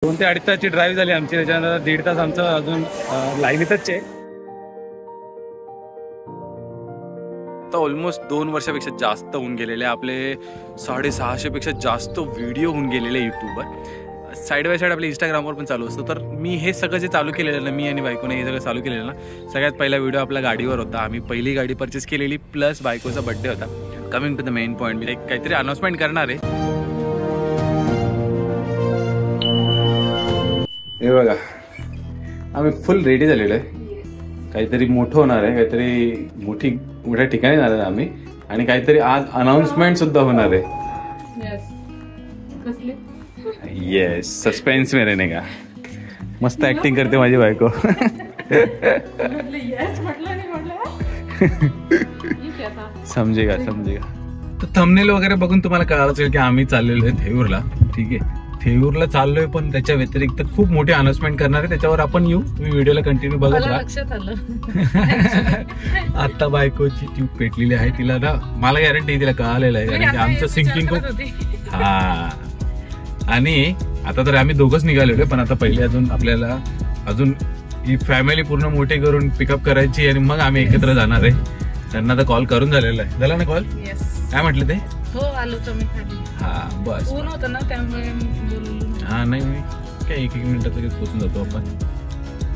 2 ते 2.5 तासची ड्राईव्ह झाली आमची, त्याच्यानंतर 1.5 तास आमचं अजून लाईनीतच आहे. तर ऑलमोस्ट 2 वर्षापेक्षा जास्त होऊन गेलेले, आपले 650 पेक्षा जास्त व्हिडिओ होऊन गेलेले यूट्यूबवर. साईड बाय साईड आपल्या इंस्टाग्रामवर पण चालू असतो. तर मी हे सगळं जे चालू केलेलं ना, मी आणि बायकोने हे सगळं चालू केलेलं ना, सगळ्यात पहिला व्हिडिओ आपल्या गाडीवर होता. आम्ही पहिली गाडी परचेस केलेली, प्लस बायकोचा बड्डे होता. Coming to the main point, मी काहीतरी अनाउन्समेंट करणार आहे. हे बघा, आम्ही फुल रेडी झालेलो आहे. काहीतरी मोठं होणार आहे, काहीतरी मोठ्या ठिकाणी जाणार आहे आम्ही, आणि काहीतरी आज अनाउन्समेंट सुद्धा होणार आहे. येस, सस्पेन्स में रहने का. मस्त ऍक्टिंग करते माझी बायको. समजेगा. तर थंबनेल वगैरे बघून तुम्हाला कळालं असेल की आम्ही चाललेलो आहे थेऊरला. ठीक आहे, थेऊरला चाललोय, पण त्याच्या व्यतिरिक्त खूप मोठी अनाउन्समेंट करणार आहे. त्याच्यावर आपण येऊ, तुम्ही व्हिडिओला कंटिन्यू बघत राहा. आता बायकोची ट्यूब पेटलेली आहे, तिला ना मला गॅरंटी तिला कळालेलं आहे, कारण की आमचं सिंकिंग खूप. हा, आणि आता तर आम्ही दोघंच निघालेलो, पण आता पहिले अजून ही फॅमिली पूर्ण मोठी करून पिकअप करायची, आणि मग आम्ही एकत्र जाणार आहे. त्यांना तर कॉल करून झालेला आहे. झाला ना कॉल? काय म्हटलं ते? हो, आलो तुम्ही खाली. हा, बस. ऊन होतं ना, त्यामुळे बोललो. हा, नाही काय 1-1 मिनिटात लगेच पोहोचून जातो आपण.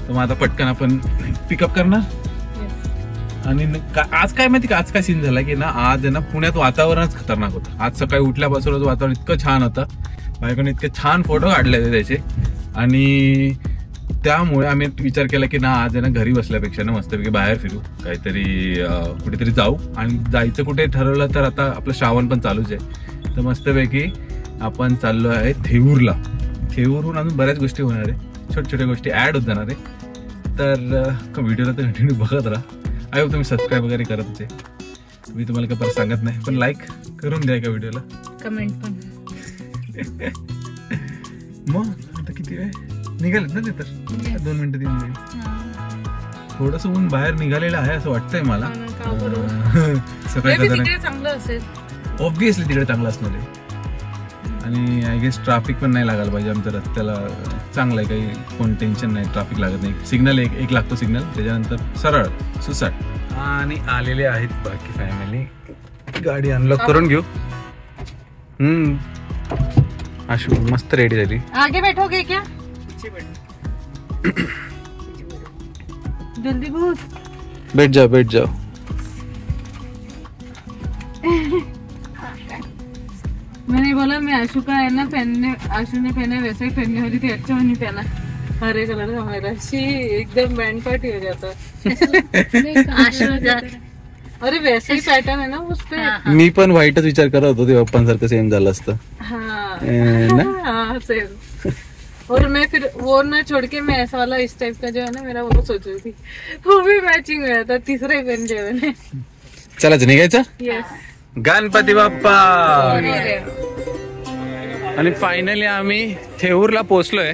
तर मग आता पटकन आपण पिकअप करणार. आणि आज काय माहिती का, आज काय सीन झाला की ना, आज आहे ना पुण्यात वातावरणच खतरनाक होतं. आज सकाळी उठल्यापासूनच वातावरण इतकं छान होतं, बायकोने इतके छान फोटो काढले होते त्याचे, आणि त्यामुळे आम्ही विचार केला की ना, आज आहे ना घरी बसल्यापेक्षा ना मस्तपैकी बाहेर फिरू, काहीतरी कुठेतरी जाऊ. आणि जायचं कुठे ठरवलं तर आता आपलं श्रावण पण चालूच आहे, तर मस्तपैकी आपण चाललो आहे थेऊरला. थेऊरहून अजून बऱ्याच गोष्टी होणार आहे, छोट्या गोष्टी ऍड होत जाणार आहे. तर व्हिडिओला तर कंटिन्यू बघत राहा. आय होप तुम्ही सबस्क्राईब वगैरे करत आहे. मी तुम्हाला काय परत सांगत नाही, पण लाईक करून द्या का व्हिडिओला, कमेंट पण. मग आता किती वेळ निघालेत ना ते, तर 2 मिनिटं 3 मिनिट. थोडस ऊन बाहेर निघालेलं आहे असं वाटतंय मला. सकाळी चांगलं असेल, ऑब्विसली तिकडे चांगलं असणार आहे. आणि आय गेस ट्रॅफिक पण नाही लागायला पाहिजे. आमच्या रस्त्याला चांगलं आहे, काही कोण टेन्शन नाही, ट्रॅफिक लागत नाही. सिग्नल एक लागतो सिग्नल, त्याच्यानंतर सरळ सुसाट. आणि आलेले आहेत बाकी फॅमिली. गाडी अनलॉक करून घेऊ. आशू मस्त रेडी झाली. आगे बैठोगे क्या? जल्दी घुस. बैठ जाओ. मैंने बोला मैं आशु का है ना आशु ने पहना वैसा ही पहनने वाली थी, अच्छा नहीं पहना, हरे कलर का मेरा एकदम बैंड पार्टी हो जाता. आशु अरे वैसे ही पैटर्न है ना उस पे. मी पण व्हाईटच विचार करत होतो, ते पप्पांसारखं सेम झालं असतं. हाँ सेम. और मैं फिर वो ना छोड़ के मैं ऐसा वाला इस टाइप का जो है ना मेरा, वो सोच रही थी, वो भी मैचिंग में था. तीसरा ही पहन लिया मैंने. चला निघायचं. यस. गणपती बाप्पा. आणि फायनली आम्ही थेऊरला पोहोचलोय,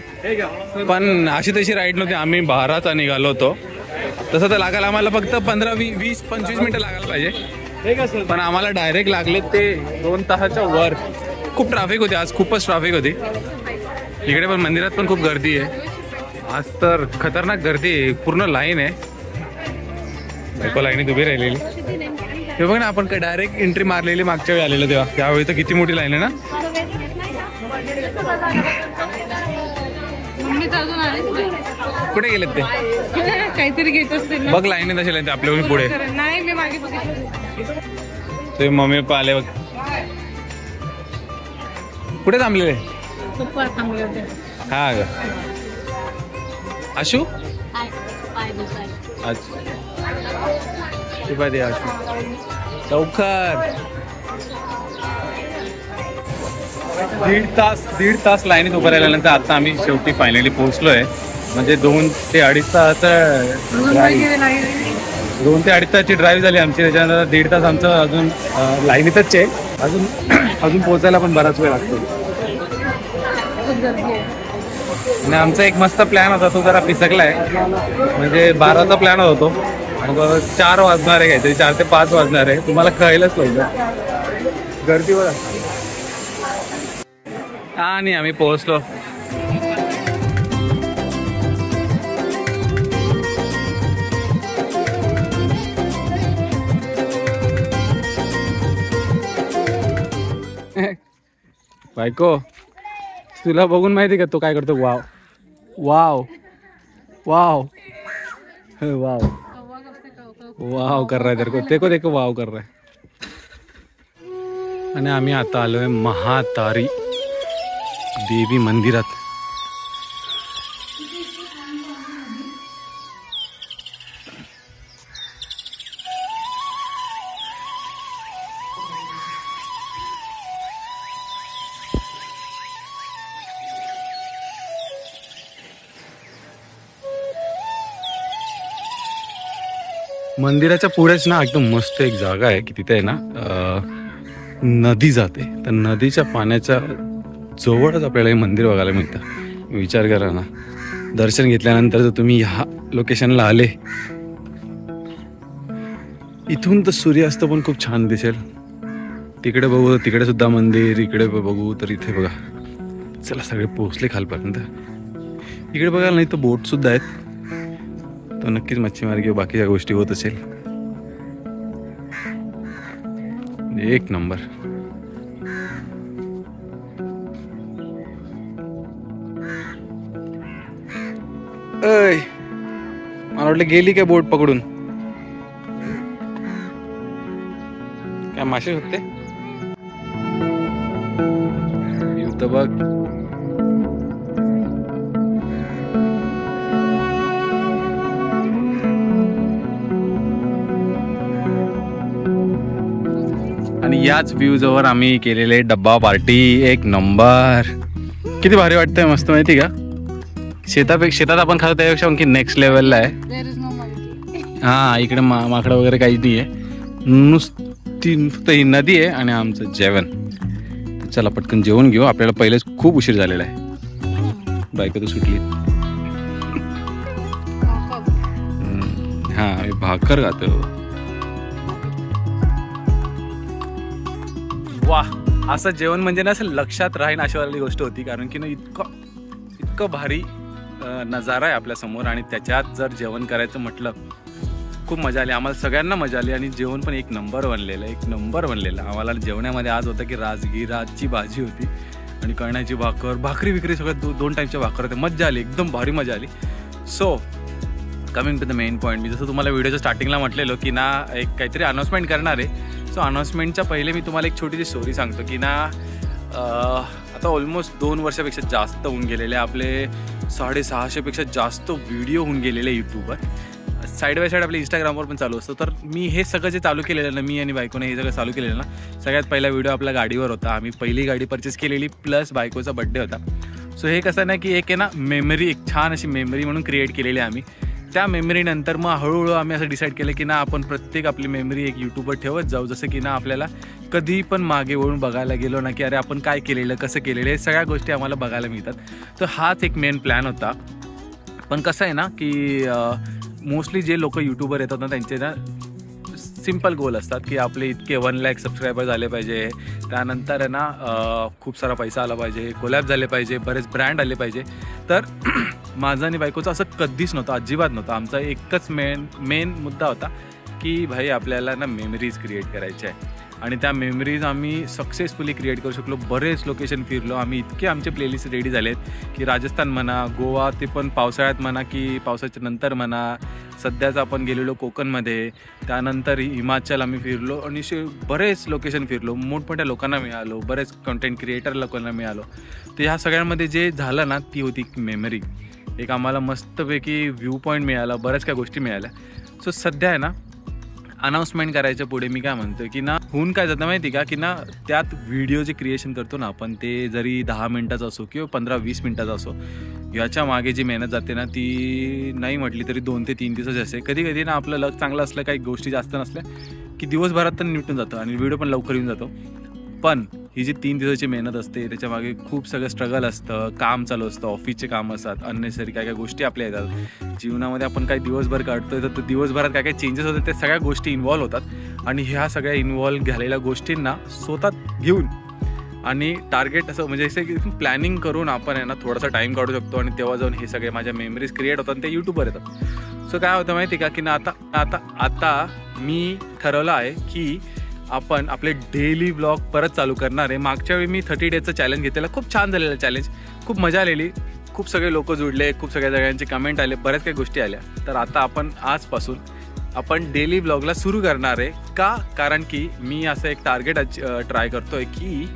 पण अशी तशी राईड नव्हती. आम्ही 12चा निघालो होतो. तसं तर लागायला आम्हाला फक्त 15-20-25 मिनिटं लागायला पाहिजे, पण आम्हाला डायरेक्ट लागले ते 2 तासाच्या वर. खूप ट्रॅफिक होती आज, खूपच ट्रॅफिक होती. इकडे पण मंदिरात पण खूप गर्दी आहे आज, तर खतरनाक गर्दी आहे, पूर्ण लाईन आहे. बायको लाईनीत उभी राहिलेली. हे बघ ना, आपण काय डायरेक्ट एंट्री मारलेली मागच्या वेळी आलेलो तेव्हा, त्यावेळी तर किती मोठी लाईन आहे ना. कुठे गेलेत ते? काहीतरी घेत असतील बघ, लाईनीत असेल ते आपल्या पुढे. नाही, मी मागे बघितलं. ते मम्मी पप्पा आले बघ. कुठे थांबलेले? पप्पा थांबले होते. हा ग आशू. अच्छा, आशू लवकर. 1.5 तास लाईनीत उभं राहिल्यानंतर आता आम्ही शेवटी फायनली पोहोचलोय. म्हणजे 2 ते 2.5 तास 2 ते 2.5 तासची ड्राईव्ह झाली आमची. त्याच्यानंतर 1.5 तास आमचं अजून लाईनीतच आहे. अजून पोहोचायला पण बराच वेळ लागतो. आणि आमचा एक मस्त प्लॅन होता, तो जरा पिसकलाय. म्हणजे 12चा प्लॅन होतो, मग 4 वाजणार आहे, काहीतरी 4 ते 5 वाजणार आहे. तुम्हाला कळेलच लवकर गर्दीवर. आणि आम्ही पोहोचलो. बायको तुला बघून माहिती का तो काय करतो? Wow wow wow wow wow कर रहा है तेरे को वाव कर रहा है. आणि आम्ही आता आलोय महातारी देवी मंदिरात. मंदिराच्या पुढेच ना एकदम मस्त एक जागा आहे की तिथे आहे ना नदी जाते. तर नदीच्या पाण्याच्या जवळच आपल्याला हे मंदिर बघायला मिळतं. विचार करा ना, दर्शन घेतल्यानंतर जर तुम्ही ह्या लोकेशनला आले, इथून तर सूर्यास्त पण खूप छान दिसेल. तिकडे बघू, तिकडे सुद्धा मंदिर, इकडे बघू तर इथे बघा. चला सगळे पोहोचले खालपर्यंत. इकडे बघायला नाही तर बोट सुद्धा आहेत, तर नक्कीच मच्छीमारी किंवा बाकीच्या गोष्टी होत असेल. एक नंबर. ऐ मला वाटलं गेली काय बोट पकडून? काय मासे होते इथं बघ. आणि याच व्ह्यू जवळ आम्ही केलेले डब्बा पार्टी. एक नंबर. किती भारी वाटतंय, मस्त माहिती का. शेतात आपण खातो त्यापेक्षा आणखी नेक्स्ट लेवलला आहे. हा इकडे माकडं वगैरे काहीच नाही आहे, नुसती फक्त ही नदी आहे आणि आमचं जेवण. चला पटकन जेवण घेऊ, आपल्याला पहिलेच खूप उशीर झालेला आहे. बायको तर सुटली. हा मी भाकर खातो. वा, असं जेवण म्हणजे ना असं लक्षात राहीन अशी वाली गोष्ट होती. कारण की ना इतकं भारी नजारा आहे आपल्या समोर आणि त्याच्यात जर जेवण करायचं म्हटलं खूप मजा आली. आम्हाला सगळ्यांना मजा आली आणि जेवण पण एक नंबर बनलेलं. आम्हाला जेवणामध्ये आज होतं की राजगिराची भाजी होती आणि कळण्याची भाकरी विक्री सगळं 2 टाईमच्या भाकर होत्या. मजा आली, एकदम भारी मजा आली. So coming to the main point, मी जसं तुम्हाला व्हिडिओच्या स्टार्टिंगला म्हटलेलो की ना एक काहीतरी अनाऊन्समेंट करणार आहे. सो अनाऊन्समेंटच्या पहिले मी तुम्हाला एक छोटीशी स्टोरी सांगतो की ना आता ऑलमोस्ट 2 वर्षापेक्षा जास्त होऊन गेलेले, आपले 650पेक्षा जास्त व्हिडिओ होऊन गेलेले यूट्यूबवर. साईड बाय साईड आपल्या इंस्टाग्रामवर पण चालू असतं. तर मी हे सगळं जे चालू केलेलं ना, मी आणि बायकोने हे सगळं चालू केलेलं ना, सगळ्यात पहिला व्हिडिओ आपल्या गाडीवर होता. आम्ही पहिली गाडी परचेस केलेली, प्लस बायकोचा बड्डे होता. सो हे कसं ना की एक आहे ना मेमरी, एक छान अशी मेमरी म्हणून क्रिएट केलेली आम्ही. त्या मेमरीनंतर मग हळूहळू आम्ही असं डिसाईड केलं की ना आपण प्रत्येक आपली मेमरी एक यूट्यूबवर ठेवत जाऊ. जसं की ना आपल्याला कधी पण मागे वळून बघायला गेलो ना की अरे आपण काय केलेलं, कसं केलेलं, हे सगळ्या गोष्टी आम्हाला बघायला मिळतात. तर हाच एक मेन प्लॅन होता. पण कसं आहे ना की मोस्टली जे लोक यूट्यूबवर येतात ना त्यांचे ना सिम्पल गोल असतात की आपले इतके 1 लाख सबस्क्रायबर झाले पाहिजे, त्यानंतर आहे ना खूप सारा पैसा आला पाहिजे, कोलॅब झाले पाहिजे, बरेच ब्रँड आले पाहिजे. तर माझं आणि बायकोचं असं कधीच नव्हतं, अजिबात नव्हतं. आमचा एकच मेन मुद्दा होता की भाई आपल्याला ना मेमरीज क्रिएट करायच्या आहे आणि त्या मेमरीज आम्ही सक्सेसफुली क्रिएट करू शकलो. बरेच लोकेशन फिरलो आम्ही, इतके आमचे प्लेलिस्ट रेडी झालेत की राजस्थान म्हणा, गोवा, ते पण पावसाळ्यात म्हणा की पावसाच्या नंतर म्हणा. सध्याच आपण गेलेलो कोकणमध्ये, त्यानंतर हिमाचल आम्ही फिरलो आणि बरेच लोकेशन फिरलो. मोठमोठ्या लोकांना मिळालो, बरेच कंटेंट क्रिएटर लोकांना मिळालो. तर ह्या सगळ्यांमध्ये जे झालं ना ती होती मेमरी. एक आम्हाला मस्तपैकी व्ह्यू पॉईंट मिळाला, बऱ्याच काही गोष्टी मिळाल्या. सो सध्या आहे ना अनाऊन्समेंट करायच्या पुढे मी काय म्हणतो की ना होऊन काय जातं माहिती का की ना त्यात व्हिडिओ जे क्रिएशन करतो ना आपण, ते जरी 10 मिनिटाचा असो किंवा 15-20 मिनिटाचा असो, याच्या मागे जी मेहनत जाते ना ती नाही म्हटली तरी 2 ते 3 दिवसाची असते. कधी कधी ना आपलं लक चांगलं असलं, काही गोष्टी जास्त नसल्या की दिवसभरात तर निपटून जातं आणि व्हिडिओ पण लवकर येऊन जातो. पण ही जी 3 दिवसाची मेहनत असते त्याच्यामागे खूप सगळं स्ट्रगल असतं, काम चालू असतं, ऑफिसचे काम असतात, अननेसरी काय काय गोष्टी आपल्या येतात जीवनामध्ये. आपण काही दिवसभर काढतोय तर दिवसभरात काय काय चेंजेस होतात, त्या सगळ्या गोष्टी इन्व्हॉल्व होतात. आणि ह्या सगळ्या इन्व्हॉल्व झालेल्या गोष्टींना स्वतः घेऊन आणि टार्गेट असं म्हणजे असं प्लॅनिंग करून आपण आहे ना थोडासा टाईम काढू शकतो आणि तेव्हा जाऊन हे सगळे माझ्या मेमरीज क्रिएट होतात आणि ते यूट्यूबवर येतात. सो काय होतं माहिती का की ना आता मी ठरवलं आहे की आपण आपले डेली ब्लॉग परत चालू करणार आहे. मागच्या वेळी मी 30 डेजचं चॅलेंज घेतलेलं, खूप छान झालेलं चॅलेंज, खूप मजा आलेली, खूप सगळे लोक जुडले, खूप सगळ्या सगळ्यांचे कमेंट आले, बऱ्याच काही गोष्टी आल्या. तर आता आपण आजपासून आपण डेली ब्लॉगला सुरू करणार आहे. का? कारण की मी असं एक टार्गेट ट्राय करतोय की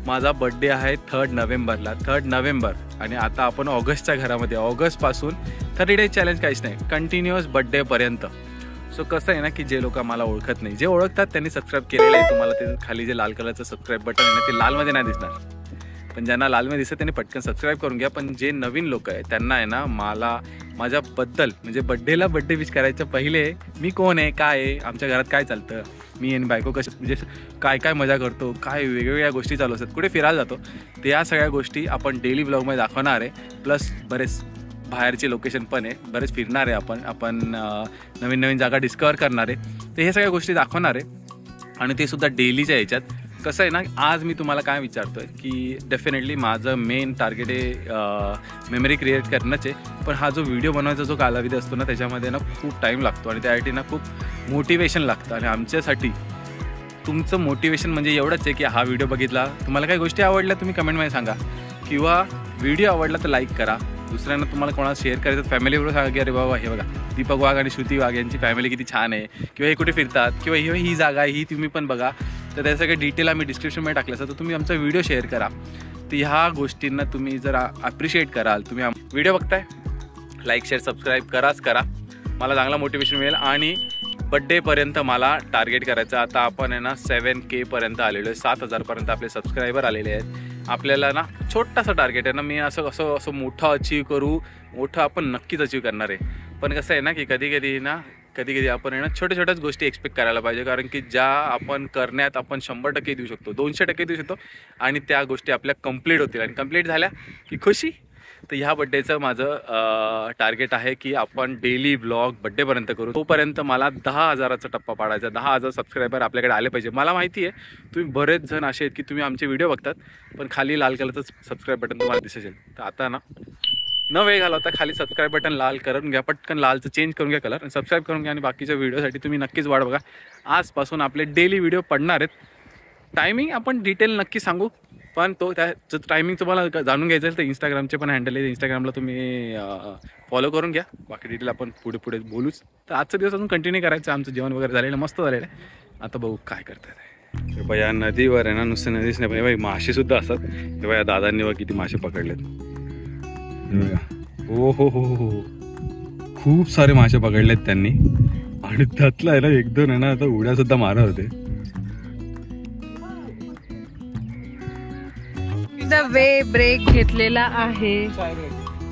माझा बड्डे आहे 3 नोव्हेंबरला, 3 नोव्हेंबर, आणि आता आपण ऑगस्टच्या घरामध्ये, ऑगस्टपासून 30 डेज चॅलेंज काहीच नाही, कंटिन्युअस बड्डेपर्यंत. सो कसं आहे ना की जे लोक मला ओळखत नाही, जे ओळखतात त्यांनी सबस्क्राईब केलेलं आहे. तुम्हाला ते खाली जे लाल कलरचं सबस्क्राईब बटन आहे ना, ते लालमध्ये नाही दिसणार, पण ज्यांना लालमध्ये दिसतं त्यांनी पटकन सबस्क्राईब करून घ्या. पण जे नवीन लोक आहे त्यांना आहे ना, मला माझ्याबद्दल म्हणजे बड्डेला बड्डे विश करायच्या पहिले मी कोण आहे, काय आहे, आमच्या घरात काय चालतं, मी आणि बायको कशी म्हणजे काय काय मजा करतो, काय वेगवेगळ्या गोष्टी चालू असतात, कुठे फिरायला जातो, तर या सगळ्या गोष्टी आपण डेली ब्लॉगमध्ये दाखवणार आहे. प्लस बरेच बाहेरचे लोकेशन पण आहे, बरेच फिरणार आहे आपण नवीन नवीन जागा डिस्कवर करणार आहे. तर हे सगळ्या गोष्टी दाखवणार आहे आणि ते सुद्धा डेलीच्या याच्यात. कसं आहे ना, आज मी तुम्हाला काय विचारतो आहे की डेफिनेटली माझं मेन टार्गेट आहे मेमरी क्रिएट करणंच आहे. पण हा जो व्हिडिओ बनवायचा जो कालावधी असतो ना, त्याच्यामध्ये ना खूप टाईम लागतो आणि त्यासाठी ना खूप मोटिवेशन लागतं. आणि आमच्यासाठी तुमचं मोटिवेशन म्हणजे एवढंच आहे की हा व्हिडिओ बघितला, तुम्हाला काही गोष्टी आवडल्या तुम्ही कमेंटमध्ये सांगा, किंवा व्हिडिओ आवडला तर लाईक करा. दुसऱ्यांना तुम्हाला कोणाला शेअर करायचं फॅमिलीबरोबर सांगा की अरे बाबा हे बघा दीपक वाघ आणि श्रुती वाघ यांची फॅमिली किती छान आहे, किंवा हे कुठे फिरतात, किंवा ही जागा आहे ही तुम्ही पण बघा. तर त्या सगळ्या डिटेल आम्ही डिस्क्रिप्शनमध्ये टाकलं असतं, तर तुम्ही आमचा व्हिडिओ शेअर करा. तर ह्या गोष्टींना तुम्ही जर अप्रिशिएट कराल, तुम्ही व्हिडिओ बघताय, लाईक शेअर सबस्क्राईब करा, मला चांगला मोटिवेशन मिळेल. आणि बड्डेपर्यंत मला टार्गेट करायचं. आता आपण आहे ना 7K पर्यंत आलेलो आहे, 7,000पर्यंत आपले सबस्क्रायबर आलेले आहेत. आपल्याला ना छोटासा टार्गेट आहे ना, मी असं मोठं अचीव करू, मोठं आपण नक्कीच अचीव करणार आहे. पण कसं आहे ना की कधी आपण आहे ना छोट्याच गोष्टी एक्सपेक्ट करायला पाहिजे, कारण की ज्या आपण करण्यात आपण 100% देऊ शकतो, 200% देऊ शकतो, आणि त्या गोष्टी आपल्या कंप्लीट होतील. आणि कंप्लीट झाल्या की खुशी. तर ह्या बड्डेचं माझं टार्गेट आहे की आपण डेली ब्लॉग बड्डेपर्यंत करू. तोपर्यंत मला 10,000चा टप्पा पाडायचा, 10,000 सबस्क्रायबर आपल्याकडे आले पाहिजे. मला माहिती आहे तुम्ही बरेच जण असे आहेत की तुम्ही आमचे व्हिडिओ बघतात पण खाली लाल कलरचं सबस्क्राईब बटन तुम्हाला दिसेल. तर आता ना न वेळ घालवता खाली सबस्क्राईब बटन लाल करून घ्या, पटकन लालचं चेंज करून घ्या कलर, आणि सबस्क्राईब करून घ्या. आणि बाकीच्या व्हिडिओसाठी तुम्ही नक्कीच वाट बघा. आजपासून आपले डेली व्हिडिओ पडणार आहेत. टायमिंग आपण डिटेल नक्की सांगू, पण त्याचं टायमिंग तुम्हाला जाणून घ्यायचं असेल तर इंस्टाग्रामचे पण हँडल आहे, इंस्टाग्रामला तुम्ही फॉलो करून घ्या. बाकी डिटेल आपण पुढे बोलूच. तर आजचा दिवस अजून कंटिन्यू करायचं. आमचं जेवण वगैरे झालेलं मस्त झालेलं आहे. आता बघू काय करतात. हे या नदीवर आहे ना, नुसतं नदीच नाही पण मासे सुद्धा असतात. हे बघा दादांनी बघा किती मासे पकडलेत. हो हो हो हो, खूप सारे मासे पकडलेत त्यांनी, आणि त्यातला आहे ना 1-2 आहे ना आता उड्या सुद्धा मारत होते. वे ब्रेक घेतलेला आहे,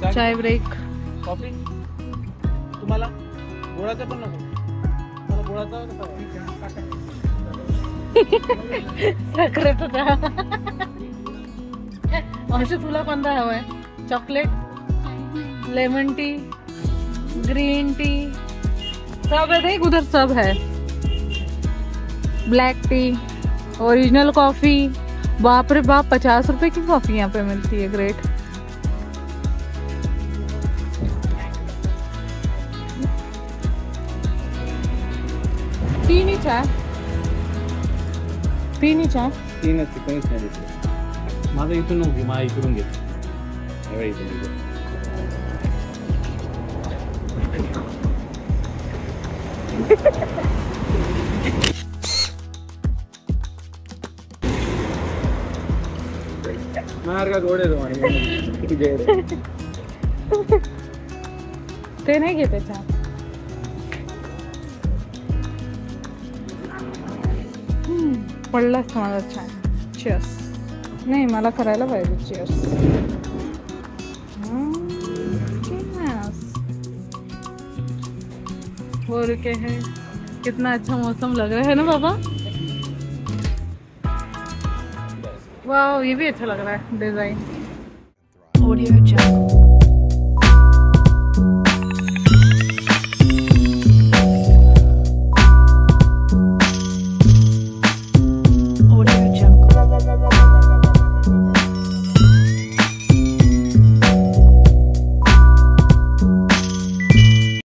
चाय ब्रेक. कॉफी तुम्हाला गोळाचा पण नको, गोळाचा साखरेचा असं तुला कोणता हवाय? Chocolate, lemon tea, green tea, सब है, देख उधर सब है. Black tea, original coffee. बाप रे बाप, 50 रुपए की कॉफी यहाँ पे मिलती है. ग्रेट. पीनी चाय, पीनी चाय. तीनच कोणीच नाही दिसलं. माझं इथून नको, माझ्या इकडून घे. इथून मार का गोड आहे ते नाही घेते चहा. पडलाच माझा छान. चिअर्स. नाही मला करायला पाहिजे चिअर्स. और क्या है, कितना अच्छा मौसम लग रहा है ना बाबा. वाह, ये भी अच्छा लग रहा है डिजाइन. Audio Jungle.